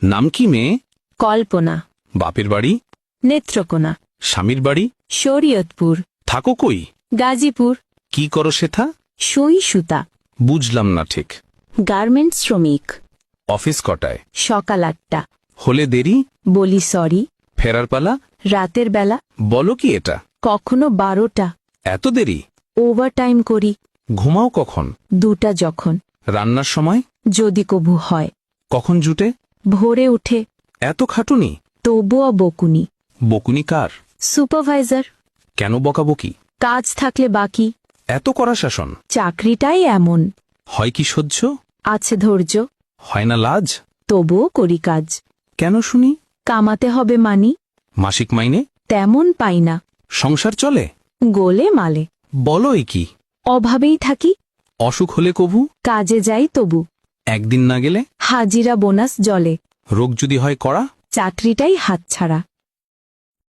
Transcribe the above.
নাম কি মেয়ে? কল্পনা। বাপের বাড়ি? নেত্রকোনা। স্বামীর বাড়ি? শরীয়তপুর। থাকো কই? গাজীপুর। কি করো সেথা? সুই সুতা। বুঝলাম না ঠিক। গার্মেন্টস শ্রমিক। অফিস কটায়? সকাল 8টা। হলে দেরি? বলি সরি। ফেরার পালা? রাতের বেলা। বলো কি এটা? কখনো 12টা। এত দেরি? ওভারটাইম করি। ঘুমাও কখন? 2টা যখন। রান্নার সময়? যদি কবু হয়। কখন জুটে? ভোরে উঠে। এত খাটুনি? তবুও বকুনি। বকুনি কার? সুপারভাইজার। কেন বকাবকি? কাজ থাকলে বাকি। এত কড়া শাসন? চাকরিটাই এমন। হয় কি সহ্য? আছে ধৈর্য। হয় না লাজ? তবুও করি কাজ। কেন শুনি? কামাতে হবে মানি। মাসিক মাইনে? তেমন পাই না। সংসার চলে? গোলে মালে। বলো এ কি? অভাবেই থাকি। অসুখ হলে কবু? কাজে যাই তবু। একদিন না গেলে? হাজিরা বোনাস জলে। রোগ যদি হয় কড়া? চাকরিটাই হাতছাড়া।